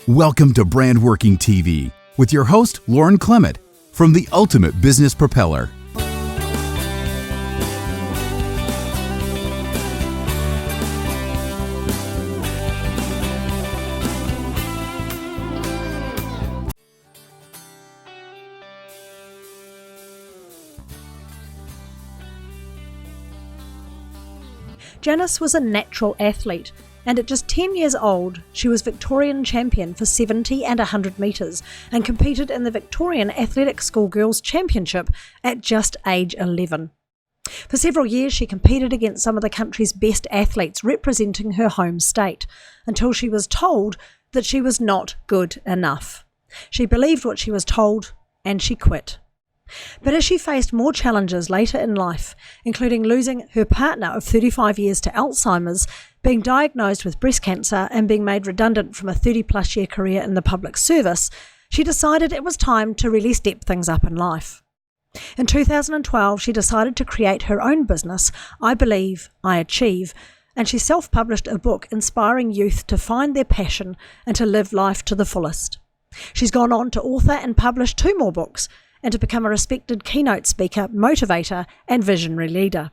Welcome to Brandworking TV with your host, Lauren Clement, from the Ultimate Business Propeller. Janice was a natural athlete, and at just 10 years old, she was Victorian champion for 70 and 100 metres and competed in the Victorian Athletic Schoolgirls Championship at just age 11. For several years, she competed against some of the country's best athletes representing her home state, until she was told that she was not good enough. She believed what she was told, and she quit. But as she faced more challenges later in life, including losing her partner of 35 years to Alzheimer's, being diagnosed with breast cancer and being made redundant from a 30-plus year career in the public service, she decided it was time to really step things up in life. In 2012, she decided to create her own business, I Believe, I Achieve, and she self-published a book inspiring youth to find their passion and to live life to the fullest. She's gone on to author and publish 2 more books, and to become a respected keynote speaker, motivator, and visionary leader.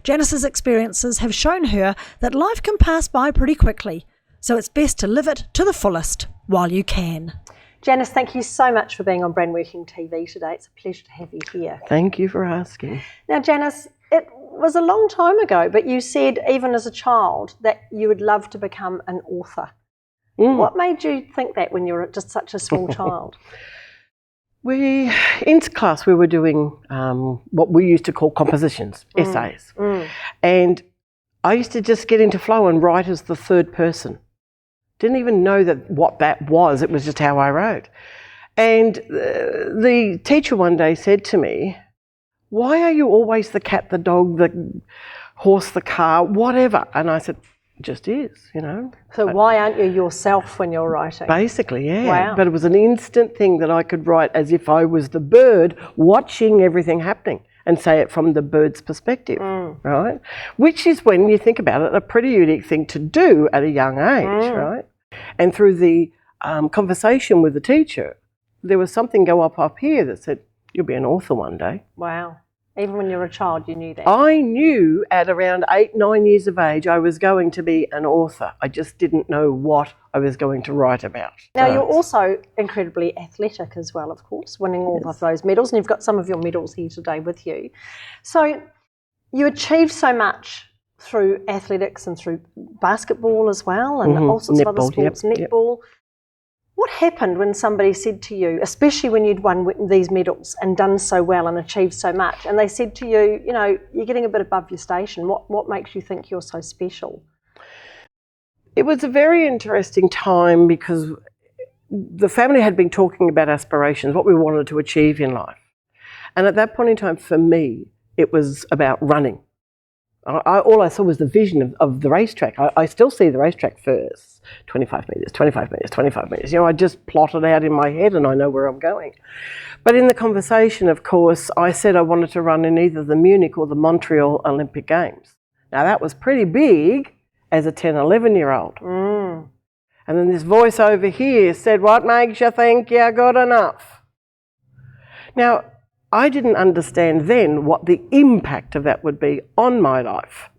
Janice's experiences have shown her that life can pass by pretty quickly, so it's best to live it to the fullest while you can. Janice, thank you so much for being on Brandworking TV today. It's a pleasure to have you here. Thank you for asking. Now, Janice, it was a long time ago, but you said even as a child that you would love to become an author. What made you think that when you were just such a small child? In class we were doing what we used to call compositions, essays. And I used to just get into flow and write as the third person. Didn't even know what that was, it was just how I wrote. And the teacher one day said to me, "Why are you always the cat, the dog, the horse, the car, whatever?" And I said, "Just is, you know." So why aren't you yourself when you're writing? Basically, yeah. Wow. But it was an instant thing that I could write as if I was the bird watching everything happening and say it from the bird's perspective, right? Which is, when you think about it, a pretty unique thing to do at a young age, right? And through the conversation with the teacher, there was something go up here that said, "You'll be an author one day." Wow. Even when you were a child, you knew that? I knew at around 8, 9 years of age I was going to be an author. I just didn't know what I was going to write about. Now, you're also incredibly athletic as well, of course, winning all of those medals, and you've got some of your medals here today with you. So you achieved so much through athletics and through basketball as well, and all sorts of other sports, netball. What happened when somebody said to you, especially when you'd won these medals and done so well and achieved so much, and they said to you, you know, you're getting a bit above your station, what makes you think you're so special? It was a very interesting time because the family had been talking about aspirations, what we wanted to achieve in life. And at that point in time, for me, it was about running. All I saw was the vision of the racetrack. I still see the racetrack first, 25 metres, 25 metres, 25 metres. You know, I just plot it out in my head and I know where I'm going. But in the conversation, of course, I said I wanted to run in either the Munich or the Montreal Olympic Games. Now, that was pretty big as a 10, 11-year-old. And then this voice over here said, "What makes you think you're good enough?" Now, I didn't understand then what the impact of that would be on my life.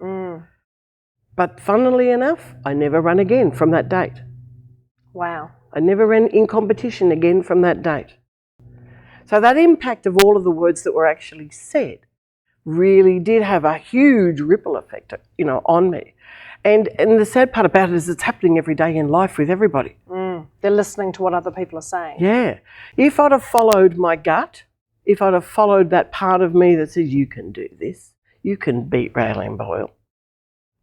But funnily enough, I never ran again from that date. Wow. I never ran in competition again from that date. So that impact of all of the words that were actually said really did have a huge ripple effect, you know, on me. And the sad part about it is it's happening every day in life with everybody. They're listening to what other people are saying. Yeah. If I'd have followed my gut, if I'd have followed that part of me that says, "You can do this, you can beat Railing Boyle,"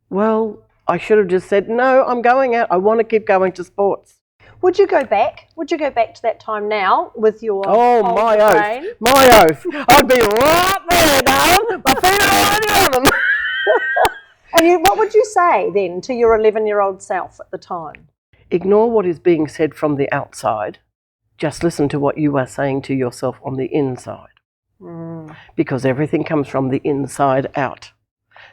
well, I should have just said, "No, I'm going out. I want to keep going to sports." Would you go back? Would you go back to that time now with your my brain? oath. My oath. I'd be right there, darling. My feet are already on them. And what would you say then to your 11-year-old self at the time? Ignore what is being said from the outside. Just listen to what you are saying to yourself on the inside. Because everything comes from the inside out.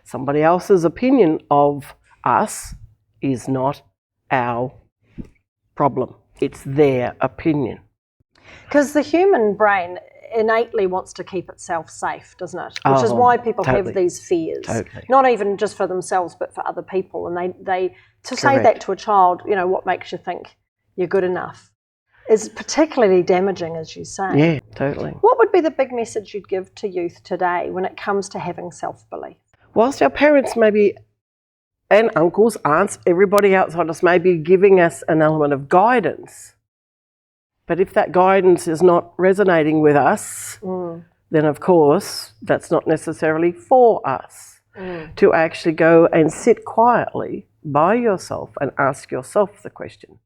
Somebody else's opinion of us is not our problem. it's their opinion. Because the human brain innately wants to keep itself safe, doesn't it? Which is why people have these fears. Totally. Not even just for themselves, but for other people. And they to say Correct. that to a child, you know, what makes you think you're good enough, is particularly damaging, as you say. Yeah, totally. What would be the big message you'd give to youth today when it comes to having self-belief? Whilst our parents maybe, and uncles, aunts, everybody outside us may be giving us an element of guidance, but if that guidance is not resonating with us, then of course that's not necessarily for us. To actually go and sit quietly by yourself and ask yourself the question,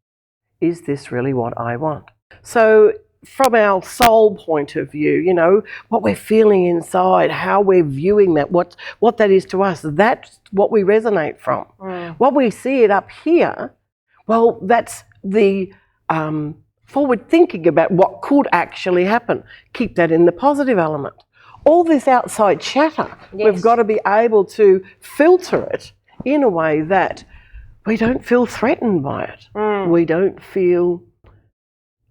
is this really what I want? So from our soul point of view, you know, what we're feeling inside, how we're viewing that, what that is to us, that's what we resonate from. What we see it up here, well, that's the forward thinking about what could actually happen. Keep that in the positive element. All this outside chatter, we've got to be able to filter it in a way that we don't feel threatened by it. We don't feel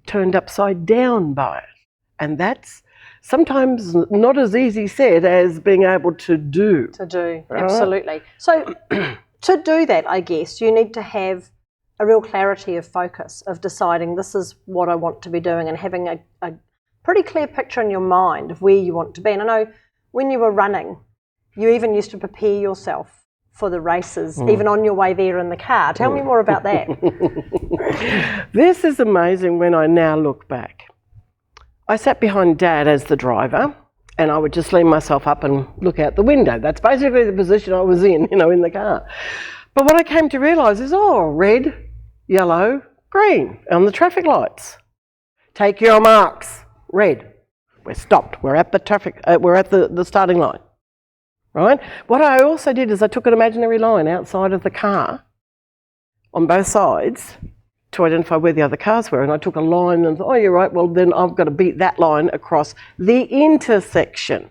turned upside down by it. And that's sometimes not as easy said as being able to do. Absolutely. So to do that, I guess, you need to have a real clarity of focus, of deciding this is what I want to be doing and having a pretty clear picture in your mind of where you want to be. And I know when you were running, you even used to prepare yourself for the races, even on your way there in the car. Tell me more about that. This is amazing when I now look back. I sat behind Dad as the driver, and I would just lean myself up and look out the window. That's basically the position I was in, you know, in the car. But what I came to realise is, red, yellow, green on the traffic lights. Take your marks. Red. We're stopped. We're at the traffic. We're at the starting line. Right? What I also did is I took an imaginary line outside of the car on both sides to identify where the other cars were, and I took a line and thought, you're right, well then I've got to beat that line across the intersection.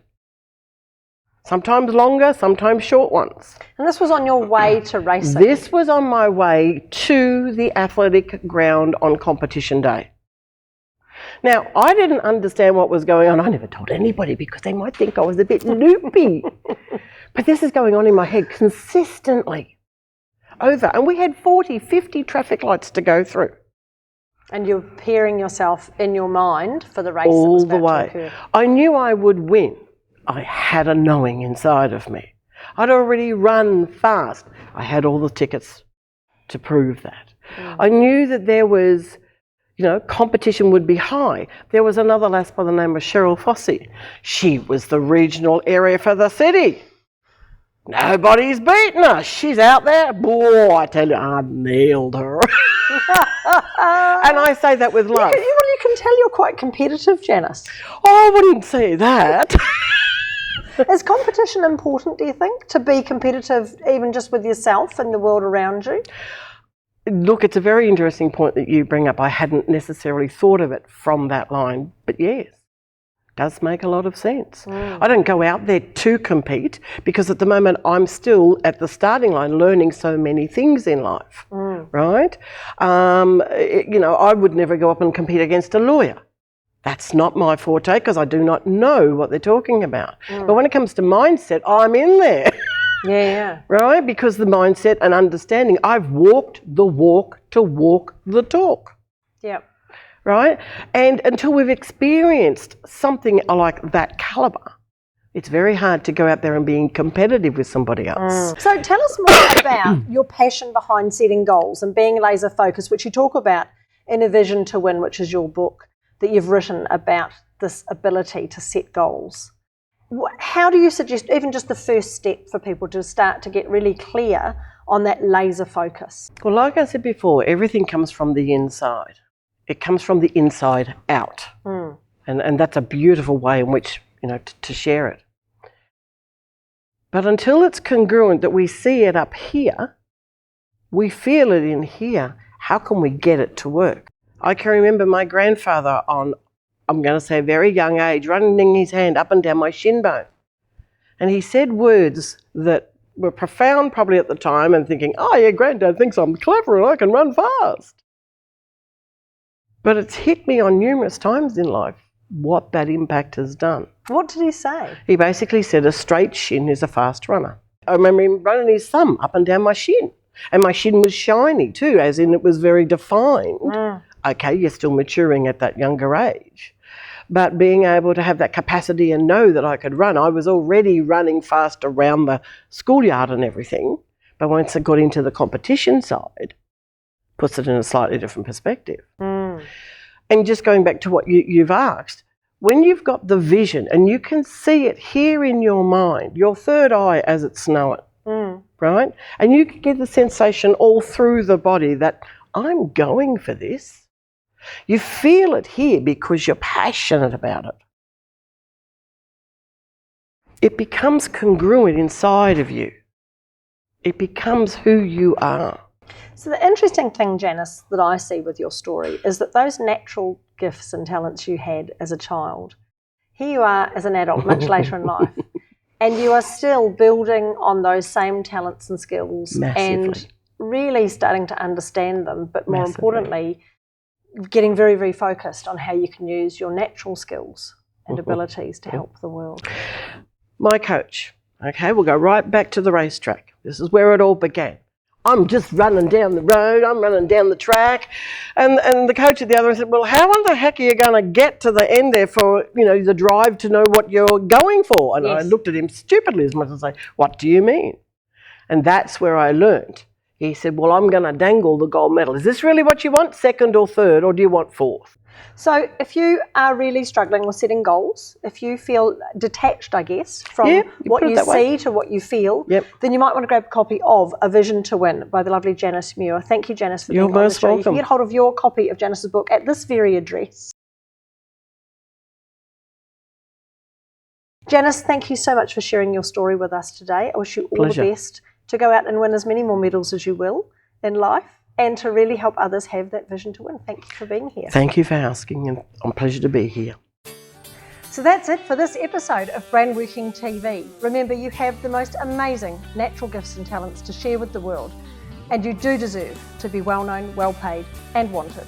Sometimes longer, sometimes short ones. And this was on your way to racing? This was on my way to the athletic ground on competition day. Now, I didn't understand what was going on. I never told anybody because they might think I was a bit loopy. But this is going on in my head consistently over. And we had 40, 50 traffic lights to go through. And you're preparing yourself in your mind for the race all that was the about to way. occur. I knew I would win. I had a knowing inside of me. I'd already run fast. I had all the tickets to prove that. I knew that there was, you know, competition would be high. There was another lass by the name of Cheryl Fossey. She was the regional area for the city. Nobody's beaten her. She's out there. Boy, I tell you, I nailed her. And I say that with love. You can tell you're quite competitive, Janice. Oh, I wouldn't say that. Is competition important, do you think, to be competitive even just with yourself and the world around you? Look, it's a very interesting point that you bring up. I hadn't necessarily thought of it from that line, but yes, it does make a lot of sense. I don't go out there to compete because at the moment I'm still at the starting line learning so many things in life, right? You know, I would never go up and compete against a lawyer. That's not my forte because I do not know what they're talking about. But when it comes to mindset, I'm in there. Yeah. Right? Because the mindset and understanding, I've walked the walk to walk the talk. Yep. Right? And until we've experienced something like that calibre, it's very hard to go out there and being competitive with somebody else. So tell us more about your passion behind setting goals and being laser focused, which you talk about in A Vision to Win, which is your book that you've written about this ability to set goals. How do you suggest, even just the first step for people to start to get really clear on that laser focus? Well, like I said before, everything comes from the inside. It comes from the inside out. And that's a beautiful way in which, you know, to share it. But until it's congruent that we see it up here, we feel it in here, how can we get it to work? I can remember my grandfather on, I'm going to say a very young age, running his hand up and down my shin bone. And he said words that were profound probably at the time and thinking, oh yeah, Granddad thinks I'm clever and I can run fast. But it's hit me on numerous times in life what that impact has done. What did he say? He basically said a straight shin is a fast runner. I remember him running his thumb up and down my shin. And my shin was shiny too, as in it was very defined. Okay, you're still maturing at that younger age. But being able to have that capacity and know that I could run, I was already running fast around the schoolyard and everything. But once I got into the competition side, puts it in a slightly different perspective. And just going back to what you've asked, when you've got the vision and you can see it here in your mind, your third eye as it's known, right? And you can get the sensation all through the body that I'm going for this. You feel it here because you're passionate about it. It becomes congruent inside of you. It becomes who you are. So the interesting thing, Janice, that I see with your story is that those natural gifts and talents you had as a child, here you are as an adult much later in life, and you are still building on those same talents and skills and really starting to understand them, but more importantly, getting very, very focused on how you can use your natural skills and abilities to help the world. My coach, okay, we'll go right back to the racetrack. This is where it all began. I'm just running down the road, I'm running down the track. And the coach at the other end said, well, how in the heck are you going to get to the end there for, the drive to know what you're going for? And I looked at him stupidly as much as I say, what do you mean? And that's where I learned. He said, well, I'm going to dangle the gold medal. Is this really what you want, second or third, or do you want fourth? So if you are really struggling with setting goals, if you feel detached, I guess, from what you see to what you feel, then you might want to grab a copy of A Vision to Win by the lovely Janice Muir. Thank you, Janice, for being on the show. Welcome. You can get hold of your copy of Janice's book at this very address. Janice, thank you so much for sharing your story with us today. I wish you all the best to go out and win as many more medals as you will in life, and to really help others have that vision to win. Thank you for being here. Thank you for asking, and it's a pleasure to be here. So that's it for this episode of Brandworking TV. Remember, you have the most amazing natural gifts and talents to share with the world, and you do deserve to be well known, well paid, and wanted.